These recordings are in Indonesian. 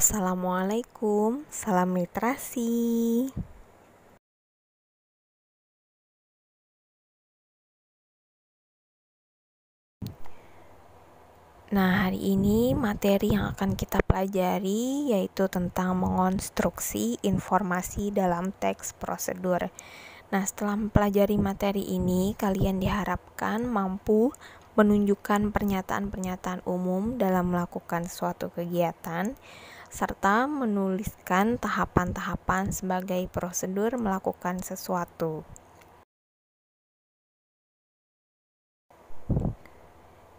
Assalamualaikum, salam literasi. Nah, hari ini materi yang akan kita pelajari yaitu tentang mengonstruksi informasi dalam teks prosedur. Nah, setelah mempelajari materi ini, kalian diharapkan mampu menunjukkan pernyataan-pernyataan umum dalam melakukan suatu kegiatan, serta menuliskan tahapan-tahapan sebagai prosedur melakukan sesuatu.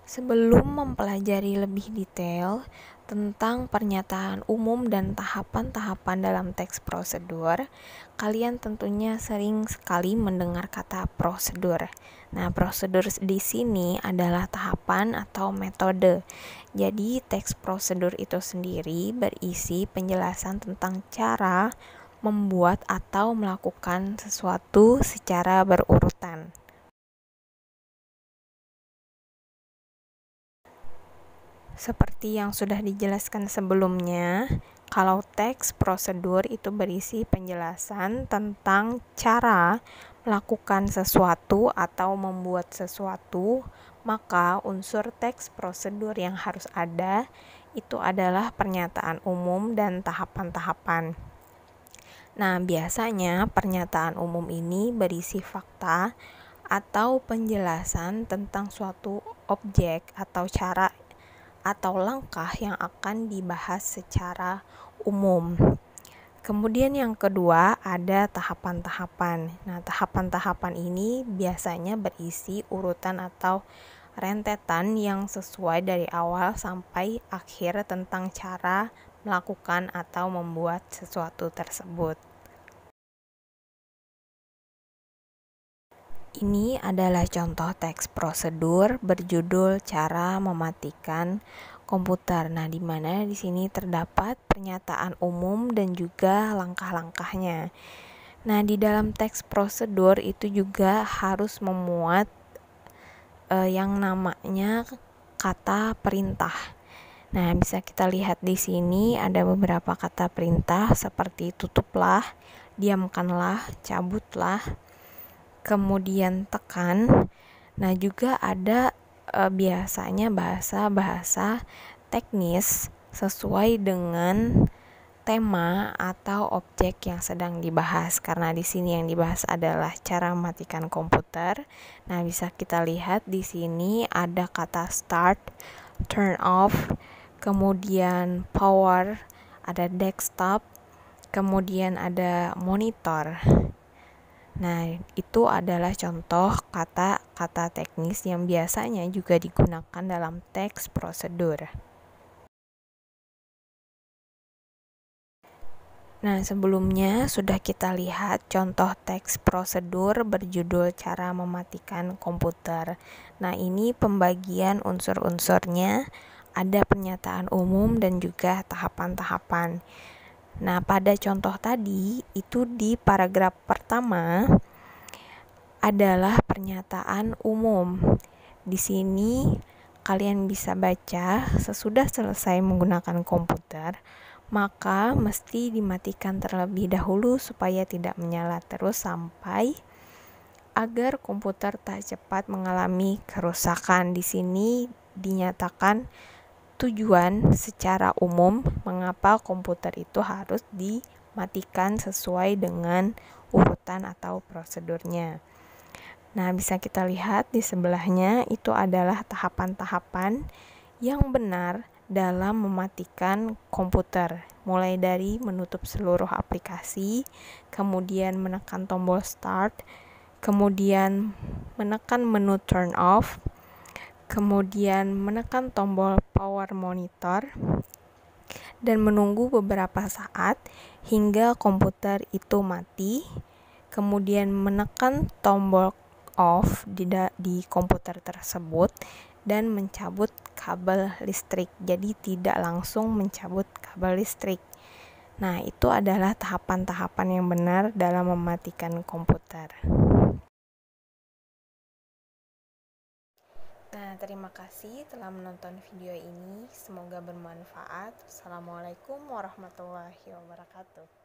Sebelum mempelajari lebih detail tentang pernyataan umum dan tahapan-tahapan dalam teks prosedur, kalian tentunya sering sekali mendengar kata prosedur. Nah, prosedur di sini adalah tahapan atau metode. Jadi, teks prosedur itu sendiri berisi penjelasan tentang cara membuat atau melakukan sesuatu secara berurutan. Seperti yang sudah dijelaskan sebelumnya, kalau teks prosedur itu berisi penjelasan tentang cara melakukan sesuatu atau membuat sesuatu, maka unsur teks prosedur yang harus ada itu adalah pernyataan umum dan tahapan-tahapan. Nah, biasanya pernyataan umum ini berisi fakta atau penjelasan tentang suatu objek atau cara atau langkah yang akan dibahas secara umum. Kemudian yang kedua ada tahapan-tahapan. Nah, tahapan-tahapan ini biasanya berisi urutan atau rentetan yang sesuai dari awal sampai akhir tentang cara melakukan atau membuat sesuatu tersebut. Ini adalah contoh teks prosedur berjudul cara mematikan komputer. Nah, di mana di sini terdapat pernyataan umum dan juga langkah-langkahnya. Nah, di dalam teks prosedur itu juga harus memuat yang namanya kata perintah. Nah, bisa kita lihat di sini ada beberapa kata perintah seperti tutuplah, diamkanlah, cabutlah, kemudian tekan. Nah, juga ada biasanya bahasa-bahasa teknis sesuai dengan tema atau objek yang sedang dibahas. Karena di sini yang dibahas adalah cara mematikan komputer. Nah, bisa kita lihat di sini ada kata start, turn off, kemudian power, ada desktop, kemudian ada monitor. Nah, itu adalah contoh kata-kata teknis yang biasanya juga digunakan dalam teks prosedur. Nah, sebelumnya sudah kita lihat contoh teks prosedur berjudul cara mematikan komputer. Nah, ini pembagian unsur-unsurnya, ada pernyataan umum dan juga tahapan-tahapan. Nah, pada contoh tadi, itu di paragraf pertama adalah pernyataan umum. Di sini kalian bisa baca sesudah selesai menggunakan komputer, maka mesti dimatikan terlebih dahulu supaya tidak menyala terus sampai agar komputer tak cepat mengalami kerusakan. Di sini dinyatakan tujuan secara umum mengapa komputer itu harus dimatikan sesuai dengan urutan atau prosedurnya. Nah, bisa kita lihat di sebelahnya itu adalah tahapan-tahapan yang benar dalam mematikan komputer. Mulai dari menutup seluruh aplikasi, kemudian menekan tombol start, kemudian menekan menu turn off, kemudian menekan tombol power monitor, dan menunggu beberapa saat hingga komputer itu mati, kemudian menekan tombol off di komputer tersebut dan mencabut kabel listrik. Jadi tidak langsung mencabut kabel listrik. Nah, itu adalah tahapan-tahapan yang benar dalam mematikan komputer. Nah, Terima kasih telah menonton video ini. Semoga bermanfaat. Assalamualaikum warahmatullahi wabarakatuh.